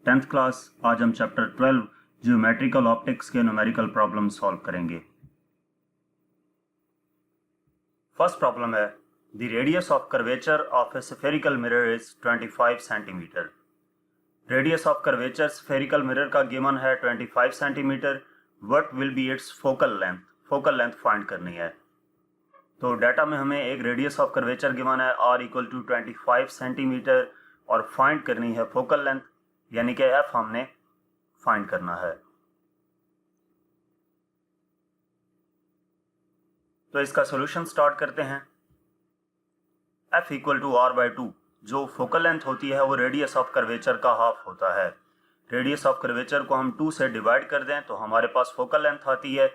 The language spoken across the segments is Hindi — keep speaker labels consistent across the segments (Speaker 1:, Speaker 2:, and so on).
Speaker 1: 10th class. आज हम चैप्टर 12 जियोमेट्रिकल ऑप्टिक्स के न्यूमेरिकल प्रॉब्लम सॉल्व करेंगे। फर्स्ट प्रॉब्लम है the radius of curvature of A spherical mirror is 25 centimetre. Radius of curvature spherical mirror का गिवन है 25 centimetre. What will be it's focal length? Focal length find करनी है। तो डाटा में हमें एक रेडियस ऑफ कर्वेचर गिवन है r इक्वल टू 25 सेंटीमीटर और फाइंड करनी है फोकल लेंथ, यानी कि f हमने फाइंड करना है। तो इसका सॉल्यूशन स्टार्ट करते हैं। f इक्वल टू r/2, जो फोकल लेंथ होती है वो रेडियस ऑफ कर्वेचर का हाफ होता है। रेडियस ऑफ कर्वेचर को हम 2 से डिवाइड कर दें तो हमारे पास फोकल लेंथ आती है।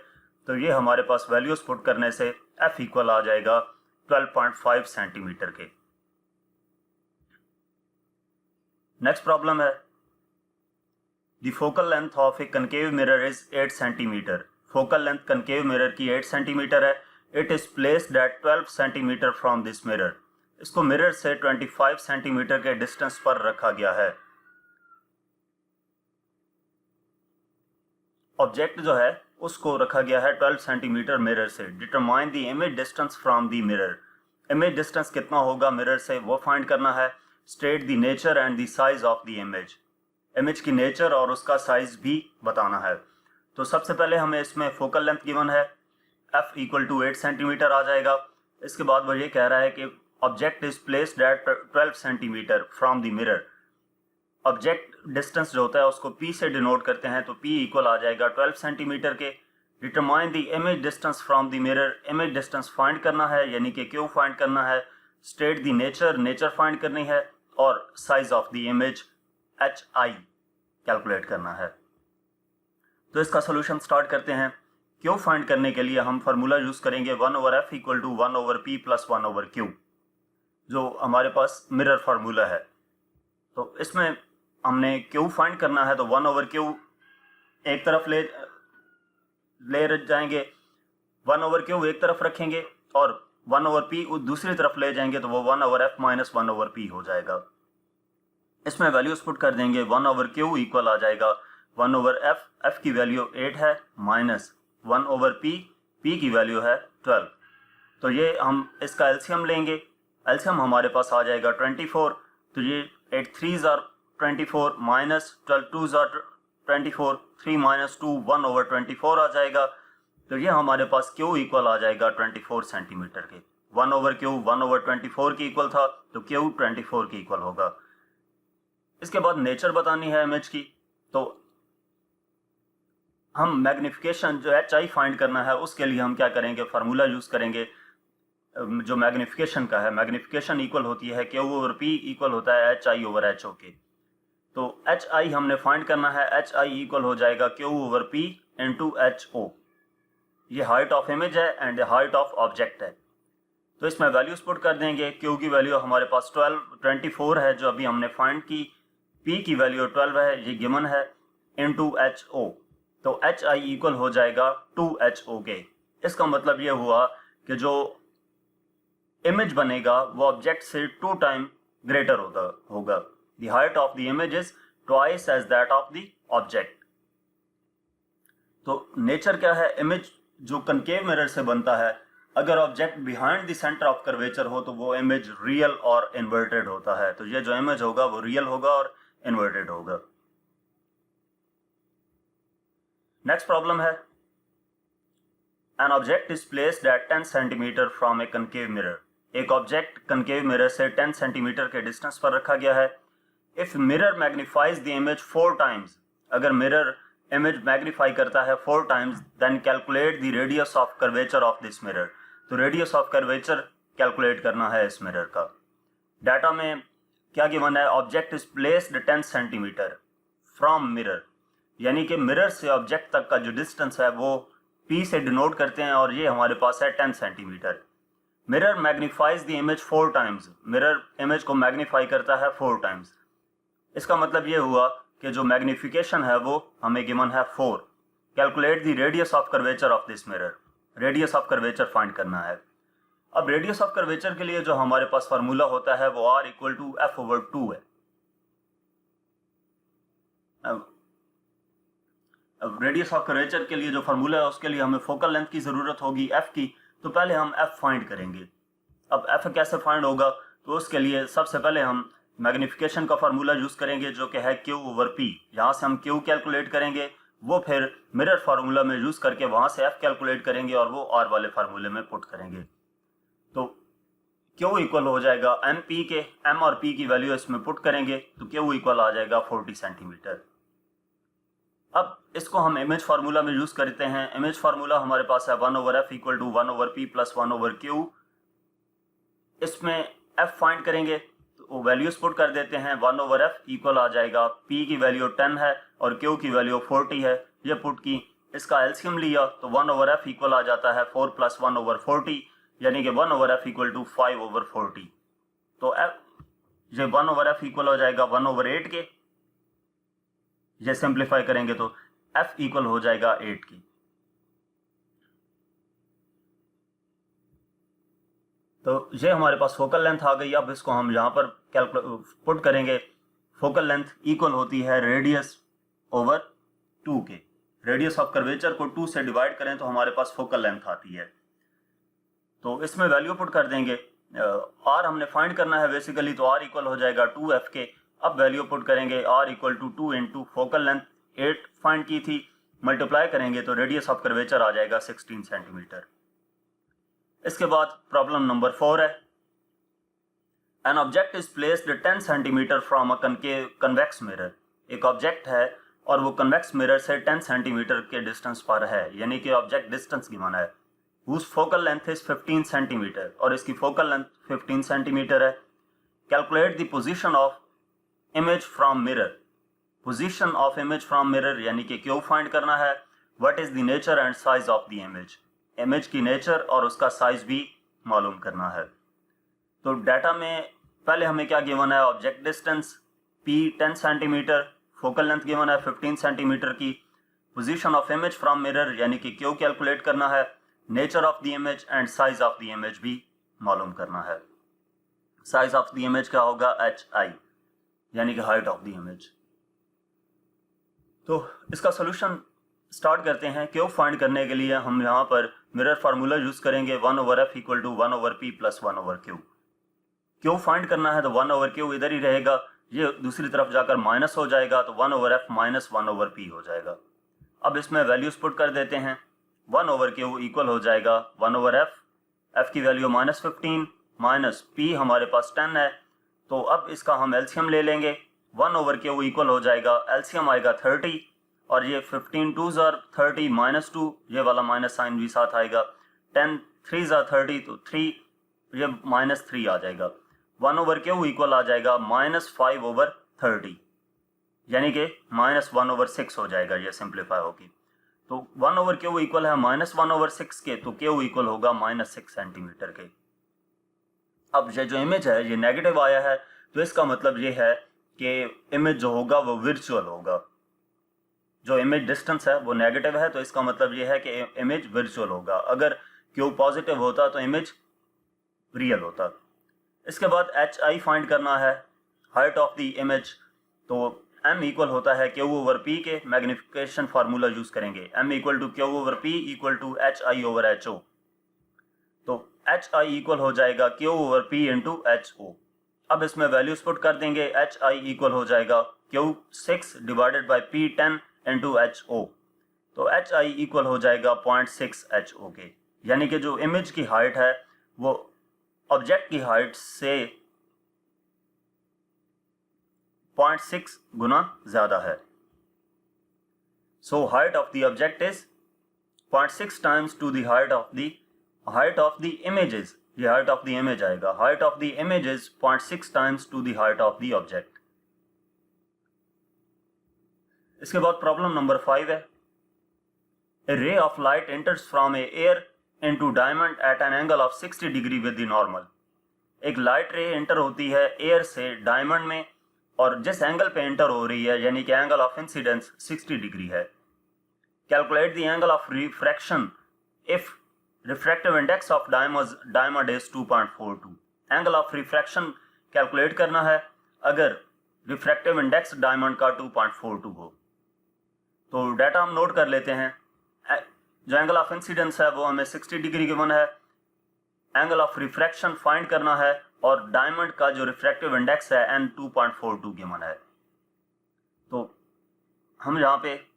Speaker 1: तो ये हमारे पास वैल्यूज पुट करने से f इक्वल आ जाएगा 12.5 सेंटीमीटर के। नेक्स्ट प्रॉब्लम है the focal length of A concave mirror is 8 centimetre. Focal length concave mirror की 8 सेंटीमीटर है। It is placed eight 12 centimetre from this mirror. इसको मिरर से 25 सेंटीमीटर के डिस्टेंस पर रखा गया है। ऑब्जेक्ट जो है उसको रखा गया है 12 सेंटीमीटर मिरर से। Determine the image distance from the mirror. Image distance कितना होगा मिरर से वो फाइंड करना है। State the nature and the size of the image. Image की नेचर और उसका साइज भी बताना है। तो सबसे पहले हमें इसमें फोकल लेंथ गिवन है, f इक्वल टू 8 सेंटीमीटर आ जाएगा। इसके बाद वो ये कह रहा है कि object is placed eight 12 centimetre from the mirror. Object distance जो होता है उसको p से डिनोट करते हैं, तो p इक्वल आ जाएगा 12 सेंटीमीटर के। Determine the image distance from the mirror. Image distance find करना है, यानी कि q फाइंड करना है। State the nature, nature find करनी है और size of the image hi calculate करना है। तो इसका सोल्यूशन स्टार्ट करते हैं। क्यू फाइंड करने के लिए हम फार्मूला यूज करेंगे 1/f equal to 1/p plus 1/q, जो हमारे पास मिरर फार्मूला है। तो इसमें हमने क्यू फाइंड करना है, तो 1/q एक तरफ ले जाएंगे, 1/q एक तरफ रखेंगे और 1/p दूसरी तरफ ले जाएंगे, तो वो 1/f माइनस 1/p हो जाएगा। इसमें वैल्यूज पुट कर देंगे। 1/q इक्वल आ जाएगा 1/f, f की वैल्यू 8 है, माइनस 1/p, p की वैल्यू है 12। तो ये हम इसका एलसीएम लेंगे। एलसीएम हमारे पास आ जाएगा 24। तो ये 8 3s are 24 minus 12 2s are 24, 3 minus 2 1/24 आ जाएगा। तो ये हमारे पास q इक्वल आ जाएगा 24 सेंटीमीटर के। 1/q 1/24 की इक्वल था, तो q 24 की इक्वल होगा। इसके बाद नेचर बतानी है इमेज की। तो हम मैग्निफिकेशन जो hi फाइंड करना है उसके लिए हम क्या करेंगे, फार्मूला यूज करेंगे जो मैग्निफिकेशन का है। मैग्निफिकेशन इक्वल होती है q/p इक्वल होता है hi/ho के। तो hi हमने फाइंड करना है। hi इक्वल हो जाएगा q/p इंटू ho। ये हाइट ऑफ इमेज है एंड हाइट ऑफ ऑब्जेक्ट है। तो इसमें वैल्यूज पुट कर देंगे। q की वैल्यू हमारे पास 24 है जो अभी हमने फाइंड की। p की वैल्यू 12 है, ये गिवन है, इंटू ho। तो hi इक्वल हो जाएगा 2ho के। इसका मतलब ये हुआ कि जो इमेज बनेगा वो ऑब्जेक्ट से 2 टाइम ग्रेटर होगा। The height of the image is twice as that of the object. तो नेचर क्या है, इमेज जो कनकेव मिरर से बनता है, अगर object behind the centre of curvature हो तो वो इमेज रियल और इन्वर्टेड होता है। तो ये जो इमेज होगा वो रियल होगा और इन्वर्टेड होगा। नेक्स्ट प्रॉब्लम है an object is placed at 10 centimetre from a concave mirror. एक ऑब्जेक्ट कनकेव मिरर से 10 सेंटीमीटर के डिस्टेंस पर रखा गया है। If mirror magnifies the image 4 times, अगर मिरर इमेज मैग्नीफाई करता है 4 times, then calculate the radius of curvature of this mirror. तो रेडियस ऑफ कर्वेचर कैलकुलेट करना है इस मिरर का। डाटा में क्या गिवन है, object is placed 10 centimetre from mirror, यानी कि मिरर से ऑब्जेक्ट तक का जो डिस्टेंस है वो p से डिनोट करते हैं और ये हमारे पास है 10 centimetre. Mirror magnifies the image 4 times. Mirror image को मैग्नीफाई करता है 4 टाइम्स। इसका मतलब ये हुआ कि जो मैग्निफिकेशन है वो हमें गिवन है 4। Calculate the radius of curvature of this mirror. Radius of curvature find करना है। अब रेडियस ऑफ कर्वेचर के लिए जो हमारे पास फार्मूला होता है वो r इक्वल टू f/2 है। रेडियस ऑफ कर्वेचर के लिए जो फार्मूला है उसके लिए हमें फोकल लेंथ की ज़रूरत होगी एफ की, तो पहले हम एफ फाइंड करेंगे। अब एफ कैसे फाइंड होगा, तो उसके लिए सबसे पहले हम मैग्नीफिकेशन का फार्मूला यूज़ करेंगे जो कि है क्यू ओवर पी। यहाँ से हम क्यू कैलकुलेट करेंगे, वो फिर मिरर फार्मूला में यूज़ करके वहाँ से एफ कैलकुलेट करेंगे और वो आर वाले फार्मूले में पुट करेंगे। तो क्यू इक्वल हो जाएगा एम पी के, एम और पी की वैल्यू इसमें पुट करेंगे तो क्यू इक्वल आ जाएगा 40 सेंटीमीटर। अब इसको हम इमेज फार्मूला में यूज़ करते हैं। इमेज फार्मूला हमारे पास है 1 over F equal to 1 over P plus 1 over Q. इसमें एफ फाइंड करेंगे तो वैल्यूज पुट कर देते हैं। 1 ओवर एफ इक्वल आ जाएगा, पी की वैल्यू 10 है और क्यू की वैल्यू 40 है, ये पुट की। इसका एलसीएम लिया तो 1 ओवर एफ इक्वल आ जाता है 4 प्लस 1 ओवर 40, यानी कि 1 over F equal to 5 over 40। तो एफ ये 1 ओवर एफ इक्वल हो जाएगा 1 ओवर 8 के। ये सिंप्लीफाई करेंगे तो एफ इक्वल हो जाएगा 8 की। तो ये हमारे पास फोकल लेंथ आ गई। अब इसको हम यहाँ पर पुट करेंगे। फोकल लेंथ इक्वल होती है रेडियस ओवर 2 के। रेडियस ऑफ कर्वेचर को 2 से डिवाइड करें तो हमारे पास फोकल लेंथ आती है। तो इसमें वैल्यू पुट कर देंगे। आर हमने फाइंड करना है बेसिकली, तो आर इक्वल हो जाएगा 2f के। अब वैल्यू पुट करेंगे R equal to 2 into focal length 8 find की थी, मल्टीप्लाई करेंगे तो रेडियस ऑफ कर्वेचर आ जाएगा 16 सेंटीमीटर। इसके बाद प्रॉब्लम नंबर 4 है। An object is placed 10 centimetre from a convex mirror. एक ऑब्जेक्ट है और वो कन्वेक्स मिरर से 10 सेंटीमीटर के डिस्टेंस पर है, यानी कि ऑब्जेक्ट डिस्टेंस गिवन है। whose focal length is 15 centimetre और इसकी फोकल लेंथ 15 सेंटीमीटर है। Calculate the position of image from mirror. Position of image from mirror यानी कि क्यों फाइंड करना है। What is the nature and size of the image. Image की नेचर और उसका साइज भी मालूम करना है। तो डाटा में पहले हमें क्या गिवन है, object distance p 10 centimetre, focal length given है 15 सेंटीमीटर की। Position of image from mirror यानी कि क्यों कैलकुलेट करना है। Nature of the image and size of the image भी मालूम करना है। साइज ऑफ द इमेज क्या होगा, hi यानी कि हाइट ऑफ द इमेज। तो इसका सोल्यूशन स्टार्ट करते हैं। क्यों फाइंड करने के लिए हम यहाँ पर मिरर फार्मूला यूज करेंगे 1 over F equal to 1 over P plus 1 over Q. क्यों फाइंड करना है तो 1 ओवर क्यू इधर ही रहेगा, ये दूसरी तरफ जाकर माइनस हो जाएगा तो 1 over F minus 1 over P हो जाएगा। अब इसमें वैल्यूज पुट कर देते हैं। 1 ओवर क्यू इक्वल हो जाएगा 1 ओवर एफ, एफ की वैल्यू -15 माइनस पी हमारे पास 10 है, तो अब इसका हम एलसीएम ले लेंगे। 1 ओवर क्यू इक्वल हो जाएगा, एलसीएम आएगा 30 और ये 15 2 ज़ार 30 -2, ये वाला माइनस साइन भी साथ आएगा। 10 3 ज़ार 30 तो 3, ये -3 आ जाएगा। 1 ओवर क्यू इक्वल आ जाएगा -5 ओवर 30 यानी कि -1 ओवर 6 हो जाएगा, ये सिंप्लीफाई होगी। तो 1 ओवर क्यू इक्वल है -1 ओवर 6 के, तो क्यू इक्वल होगा -6 सेंटीमीटर के। अब ये जो इमेज है ये नेगेटिव आया है, तो इसका मतलब ये है कि इमेज जो होगा वो वर्चुअल होगा। जो इमेज डिस्टेंस है वो नेगेटिव है, तो इसका मतलब ये है कि इमेज वर्चुअल होगा। अगर क्यू पॉजिटिव होता तो इमेज रियल होता। इसके बाद hi फाइंड करना है, हाइट ऑफ द इमेज। तो m इक्वल होता है क्यू ओवर p के, मैग्निफिकेशन फार्मूला यूज करेंगे। m equal to q over p equal to hi over ho। तो hi इक्वल हो जाएगा q over p into ho। अब इसमें वैल्यूज पुट कर देंगे। hi इक्वल हो जाएगा Q 6 divided by p 10 into ho। तो hi इक्वल हो जाएगा 0.6 ho के, यानी कि जो इमेज की हाइट है वो ऑब्जेक्ट की हाइट से 0.6 गुना ज्यादा है। So height of the object is 0.6 times to the height of the images. ये हाइट ऑफ द इमेज आएगा। Height of the image is 0.6 times to the height of the object. इसके बाद प्रॉब्लम नंबर 5 है। A ray of light enters from a air into diamond at an angle of 60 degree with the normal. एक लाइट रे एंटर होती है एयर से डायमंड में और जिस एंगल पे एंटर हो रही है यानी कि एंगल ऑफ इंसिडेंस 60 डिग्री है। Calculate the angle of refraction if refractive index of diamond is 2.42। Angle of refraction calculate करना है अगर रिफ्रैक्टिव इंडेक्स डायमंड का 2.42 हो। तो डाटा हम नोट कर लेते हैं। जो एंगल ऑफ इंसिडेंस है वो हमें 60 डिग्री गिवन है, एंगल ऑफ रिफ्रैक्शन फाइंड करना है और डायमंड का जो रिफ्रैक्टिव इंडेक्स है n 2.42 गिवन है। तो हम यहाँ पे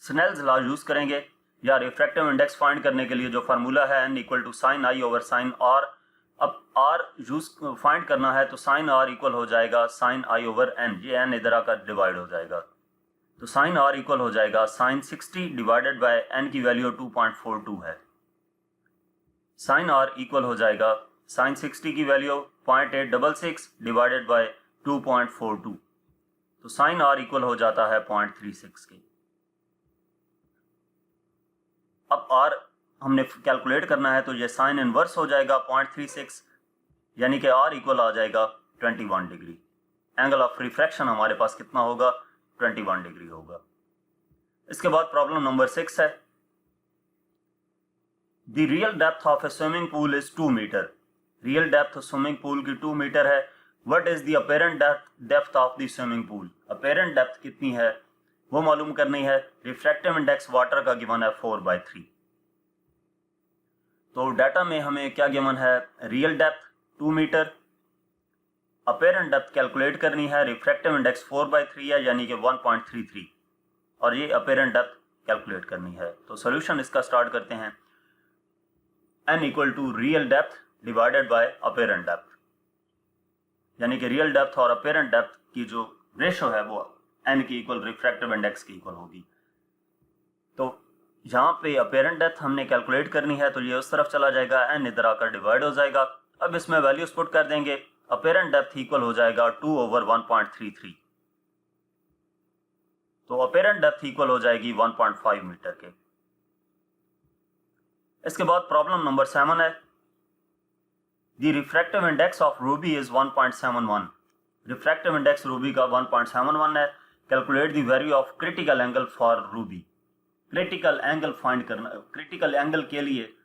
Speaker 1: स्नेल्स लॉ यूज करेंगे या रिफ्रैक्टिव इंडेक्स फाइंड करने के लिए जो फार्मूला है n equal to sine i over sine r. अब r यूज फाइंड करना है तो साइन r इक्वल हो जाएगा साइन आई ओवर n, ये n इधर आकर डिवाइड हो जाएगा। तो साइन r इक्वल हो जाएगा साइन 60 डिवाइडेड बाय n की वैल्यू 2.42 है। साइन r इक्वल हो जाएगा साइन 60 की वैल्यू 0.866 डिवाइडेड बाय 2.42, तो साइन r इक्वल हो जाता है 0.36 के। अब r हमने कैलकुलेट करना है तो ये साइन इनवर्स हो जाएगा 0.36, यानी कि r इक्वल आ जाएगा 21 डिग्री। एंगल ऑफ रिफ्रैक्शन हमारे पास कितना होगा, 21 डिग्री होगा। इसके बाद प्रॉब्लम नंबर 6 है, the real depth of a swimming pool is 2 metre. Real depth swimming pool की 2 मीटर है। What is the apparent depth of the swimming pool. Apparent depth कितनी है वो मालूम करनी है। रिफ्रैक्टिव इंडेक्स वाटर का गिवन है 4/3। तो डाटा में हमें क्या गिवन है, real depth 2 metre, apparent depth calculate करनी है, रिफ्रैक्टिव इंडेक्स 4/3 है यानी कि 1.33, और ये अपेरेंट डेप्थ कैलकुलेट करनी है। तो सोल्यूशन इसका स्टार्ट करते हैं। n equal to real depth divided by apparent depth, यानी कि रियल डेप्थ और अपेरेंट डेप्थ की जो रेशो है वो n की इक्वल रिफ्रैक्टिव इंडेक्स की इक्वल होगी। तो यहाँ पे अपेरेंट डेप्थ हमने कैलकुलेट करनी है तो ये उस तरफ चला जाएगा, n इधर आकर डिवाइड हो जाएगा। अब इसमें वैल्यूज पुट कर देंगे। अपेरेंट डेप्थ इक्वल हो जाएगा 2/1.33, तो अपेरेंट डेप्थ इक्वल हो जाएगी 1.5 मीटर के। इसके बाद प्रॉब्लम नंबर 7 है, the refractive index of Ruby is 1.71। Refractive index Ruby का 1.71 है। Calculate the value of critical angle for Ruby. Critical angle find करना, क्रिटिकल एंगल के लिए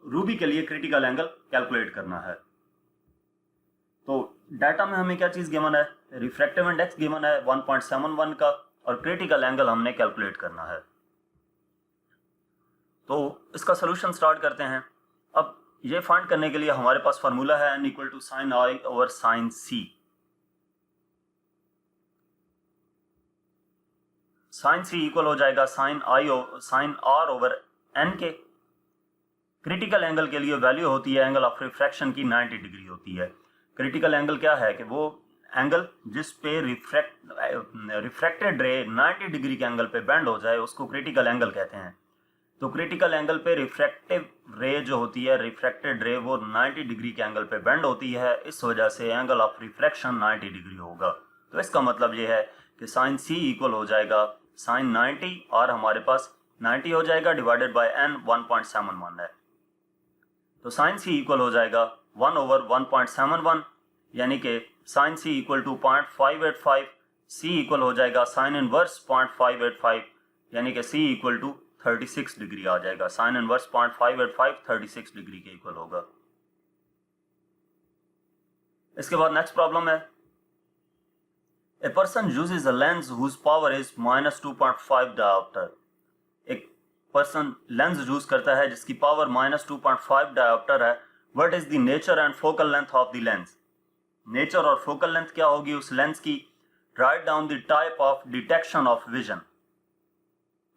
Speaker 1: रूबी के लिए क्रिटिकल एंगल कैलकुलेट करना है। तो डाटा में हमें क्या चीज गिवन है, रिफ्रैक्टिव इंडेक्स गिवन है 1.71 का और क्रिटिकल एंगल हमने कैलकुलेट करना है। तो इसका सोल्यूशन स्टार्ट करते हैं। अब ये फाइंड करने के लिए हमारे पास फार्मूला है n equal to sine i over sine c. Sine c equal हो जाएगा साइन आर ओवर n के। क्रिटिकल एंगल के लिए वैल्यू होती है एंगल ऑफ रिफ्रैक्शन की 90 डिग्री होती है। क्रिटिकल एंगल क्या है कि वो एंगल जिस पे रिफ्रैक्टेड रे 90 डिग्री के एंगल पे बेंड हो जाए उसको क्रिटिकल एंगल कहते हैं। तो क्रिटिकल एंगल पे रिफ्रैक्टिव रे जो होती है, रिफ्रैक्टेड रे, वो 90 डिग्री के एंगल पे बेंड होती है, इस वजह से एंगल ऑफ रिफ्रैक्शन 90 डिग्री होगा। तो इसका मतलब ये है कि साइन सी इक्वल हो जाएगा साइन 90 और हमारे पास 90 हो जाएगा डिवाइडेड बाय n 1.71 है। तो साइन सी इक्वल हो जाएगा 1/1.71, यानी कि sine c equal to 0.585, c equal हो जाएगा साइन इनवर्स 0.585, यानी कि सी इक्वल टू 36 डिग्री आ जाएगा। साइन इनवर्स 0.585 36 डिग्री के इक्वल होगा। इसके बाद नेक्स्ट प्रॉब्लम है, a person uses a lens whose power is -2.5 dioptre. एक पर्सन लेंस यूज करता है जिसकी पावर -2.5 डायोप्टर है। What is the nature and focal length of the lens. Nature और फोकल लेंथ क्या होगी उस लेंस की। Write down the type of detection of vision.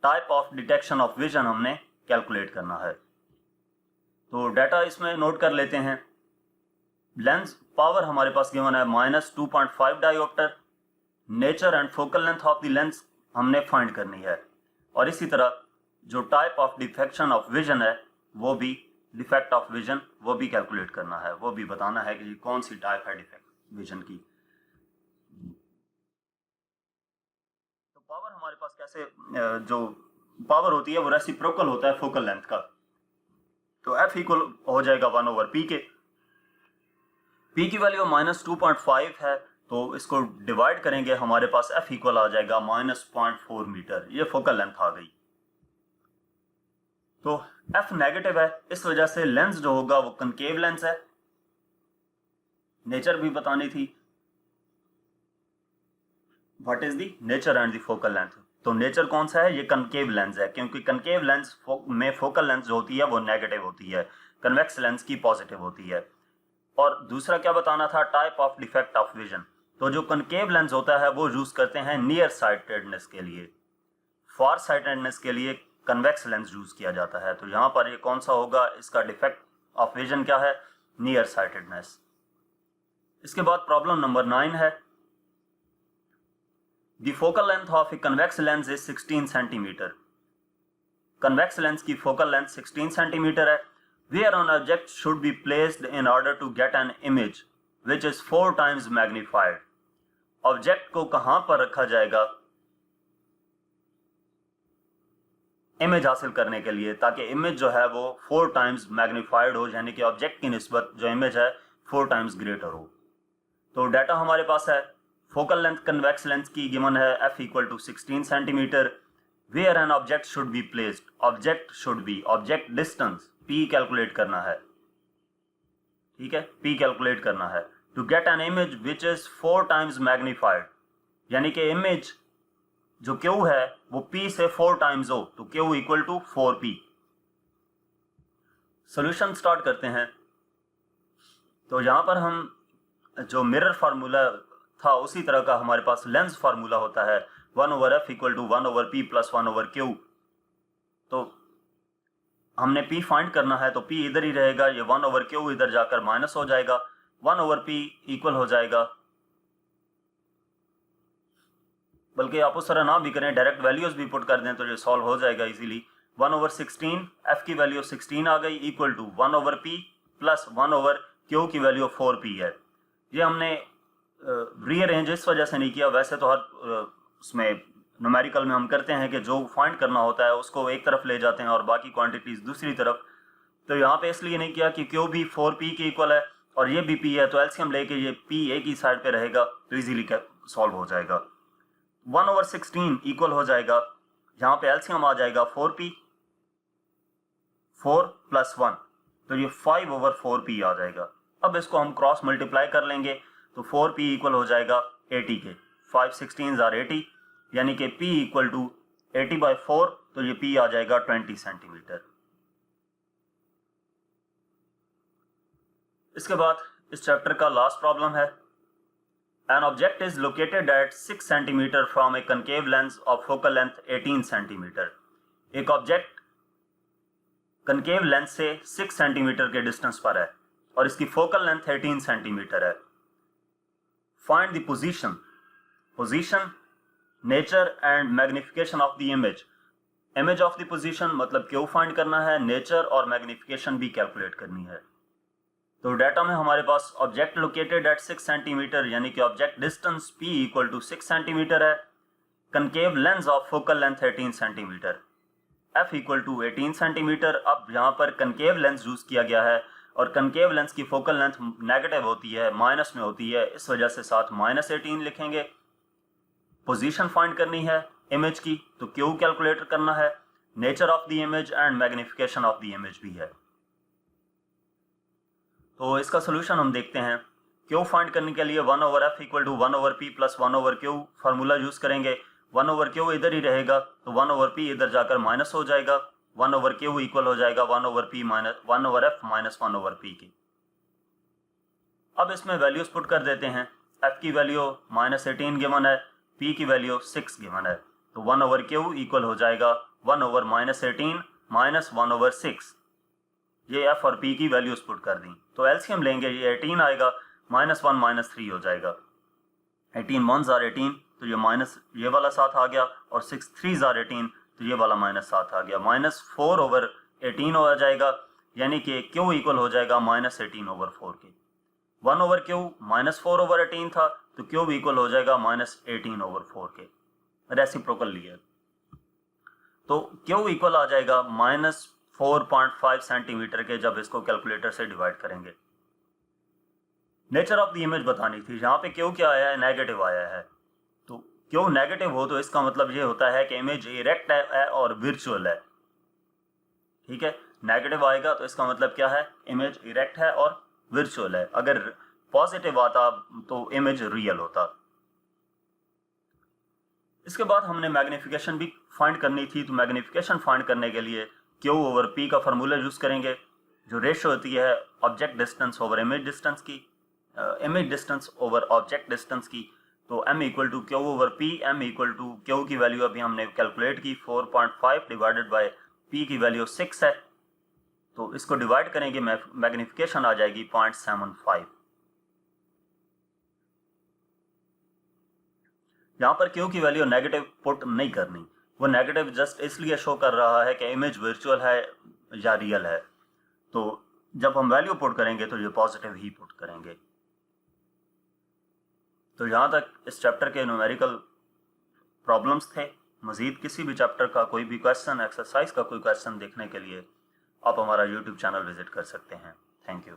Speaker 1: Type of detection of vision हमने कैलकुलेट करना है। तो डाटा इसमें नोट कर लेते हैं। लेंस पावर हमारे पास गिवन है -2.5 dioptre. Nature and focal length of the lens हमने फाइंड करनी है, और इसी तरह जो type of defection of vision है वो भी, डिफेक्ट ऑफ विजन वो भी कैलकुलेट करना है, वो भी बताना है कि कौन सी टाइप है डिफेक्ट विजन की। तो पावर हमारे पास कैसे, जो पावर होती है वो रेसिप्रोकल होता है फोकल लेंथ का। तो F इक्वल हो जाएगा 1/p के। P की वैल्यू -2.5 है तो इसको डिवाइड करेंगे, हमारे पास F इक्वल आ जाएगा -0.4 मीटर। ये फोकल लेंथ आ गई। तो F नेगेटिव है, इस वजह से लेंस जो होगा वो कनकेव लेंस है। नेचर भी बतानी थी। What is the nature and the focal length. तो नेचर कौन सा है, ये कनकेव लेंस है, क्योंकि कनकेव लेंस में फोकल लेंथ जो होती है वो नेगेटिव होती है, कन्वेक्स लेंस की पॉजिटिव होती है। और दूसरा क्या बताना था, type of defect of vision. तो जो कनकेव लेंस होता है वो यूज करते हैं नियर साइटेडनेस के लिए, फार साइटेडनेस के लिए कन्वेक्स लेंस यूज किया जाता है। तो यहाँ पर ये कौन सा होगा, इसका डिफेक्ट ऑफ विजन क्या है, नियर साइटेडनेस। इसके बाद प्रॉब्लम नंबर 9 है, the focal length of a convex lens is 16 centimetre. Convex lens की फोकल लेंथ 16 सेंटीमीटर है। Where an object should be placed in order to get an image which is 4 times magnified। Object को कहां पर रखा जाएगा इमेज हासिल करने के लिए, ताकि इमेज जो है वो 4 टाइम्स मैग्नीफाइड हो, यानी कि ऑब्जेक्ट की निस्बत जो इमेज है 4 टाइम्स ग्रेटर हो। तो डाटा हमारे पास है, फोकल लेंथ कन्वेक्स लेंस की गिवन है f equal to 16 centimetre. Where an object should be placed, object should be, object distance p calculate करना है, ठीक है, p कैलकुलेट करना है। To get an image which is 4 times magnified, यानी कि इमेज जो q है वो p से 4 टाइम्स हो, तो q equal to 4p। Solution start करते हैं। तो यहां पर हम जो मिरर फार्मूला था उसी तरह का हमारे पास लेंस फार्मूला होता है, 1/f equal to 1/p plus 1/q। तो हमने p फाइंड करना है, तो p इधर ही रहेगा, ये 1/q इधर जाकर माइनस हो जाएगा, 1/p इक्वल हो जाएगा, बल्कि आप उस तरह ना भी करें, डायरेक्ट वैल्यूज भी पुट कर दें तो ये सॉल्व हो जाएगा इजीली। 1/16, f की वैल्यू 16 आ गई, equal to 1/p plus 1/q की वैल्यू 4p है। ये हमने रीअरेंज इस वजह से नहीं किया, वैसे तो हर उसमें न्यूमेरिकल में हम करते हैं कि जो फाइंड करना होता है उसको एक तरफ ले जाते हैं और बाकी क्वांटिटीज दूसरी तरफ। तो यहाँ पे इसलिए नहीं किया कि क्यू भी 4p के इक्वल है और ये भी p है, तो एलसीएम लेके ये p एक ही साइड पे रहेगा तो इजीली सॉल्व हो जाएगा। 1/16 इक्वल हो जाएगा, यहाँ पे एलसीएम आ जाएगा 4p, 4 प्लस 1, तो ये 5/4p आ जाएगा। अब इसको हम क्रॉस मल्टीप्लाई कर लेंगे तो 4p इक्वल हो जाएगा 80 के, 5 16 आर 80, यानी कि p इक्वल टू 80/4, तो ये p आ जाएगा 20 सेंटीमीटर। इसके बाद इस चैप्टर का लास्ट प्रॉब्लम है, an object is located at 6 centimetre from a concave lens of focal length 18 centimetre. एक ऑब्जेक्ट कनकेव लेंस से 6 सेंटीमीटर के डिस्टेंस पर है और इसकी फोकल लेंथ 18 सेंटीमीटर है। Find the position, nature and magnification of the image. Image of the position मतलब क्यों फाइंड करना है, नेचर और मैग्निफिकेशन भी कैलकुलेट करनी है। तो डाटा में हमारे पास ऑब्जेक्ट लोकेटेड एट 6 सेंटीमीटर, यानी कि object distance p equal to 6 centimeter है, concave lens of focal length 18 centimeter, f equal to 18 centimeter. अब यहाँ पर कनकेव लेंस यूज किया गया है और कनकेव लेंस की फोकल लेंथ नेगेटिव होती है, माइनस में होती है, इस वजह से साथ -18 लिखेंगे। पोजीशन फाइंड करनी है इमेज की, तो क्यू कैलकुलेट करना है, nature of the image and magnification of the image भी है। तो इसका सोल्यूशन हम देखते हैं। क्यू फाइंड करने के लिए 1/f equal to 1/p plus 1/q formula use करेंगे। 1/q इधर ही रहेगा तो 1/p इधर जाकर माइनस हो जाएगा, 1/q इक्वल हो जाएगा 1/p minus 1/f minus 1/p की। अब इसमें वैल्यूज पुट कर देते हैं, f की वैल्यू -18 गिवन है, p की वैल्यू 6 गिवन है, तो 1/q इक्वल हो जाएगा 1/-18 माइनस 1/6। ये f और p की वैल्यूज पुट कर दी, तो एलसीएम लेंगे, ये 18 आएगा, -1 -3 हो जाएगा, 18 1s are 18, तो ये माइनस ये वाला साथ आ गया, और 6 3s are 18, तो ये वाला -7 आ गया, -4/18 हो जाएगा, यानी कि q इक्वल हो जाएगा -18/4 के। 1/q -4/18 था, तो q इक्वल हो जाएगा -18/4 के, रेसिप्रोकल लिया, तो q इक्वल आ जाएगा -4.5 सेंटीमीटर के जब इसको कैलकुलेटर से डिवाइड करेंगे। नेचर ऑफ द इमेज बतानी थी, यहाँ पे क्यों क्या आया है, नेगेटिव आया है, तो क्यों नेगेटिव हो तो इसका मतलब ये होता है कि इमेज इरेक्ट है और विर्चुअल है, ठीक है। नेगेटिव आएगा तो इसका मतलब क्या है, इमेज इरेक्ट है और विर्चुअल है। अगर पॉजिटिव आता तो इमेज रियल होता। इसके बाद हमने मैग्नीफिकेशन भी फाइंड करनी थी, तो मैग्नीफिकेशन फाइंड करने के लिए Q ओवर P का फार्मूला यूज़ करेंगे, जो रेशो होती है object distance over image distance की, image distance over object distance की। तो m equal to Q over P, m equal to Q की वैल्यू अभी हमने कैलकुलेट की 4.5 डिवाइडेड बाय P की वैल्यू 6 है, तो इसको डिवाइड करेंगे, मैग्नीफिकेशन आ जाएगी 0.75। यहाँ पर Q की वैल्यू नेगेटिव पुट नहीं करनी, वो नेगेटिव जस्ट इसलिए शो कर रहा है कि इमेज वर्चुअल है या रियल है, तो जब हम वैल्यू पुट करेंगे तो ये पॉजिटिव ही पुट करेंगे। तो यहाँ तक इस चैप्टर के न्यूमेरिकल प्रॉब्लम्स थे। मज़ीद किसी भी चैप्टर का कोई भी क्वेश्चन, एक्सरसाइज का कोई क्वेश्चन देखने के लिए आप हमारा यूट्यूब चैनल विजिट कर सकते हैं। Thank you.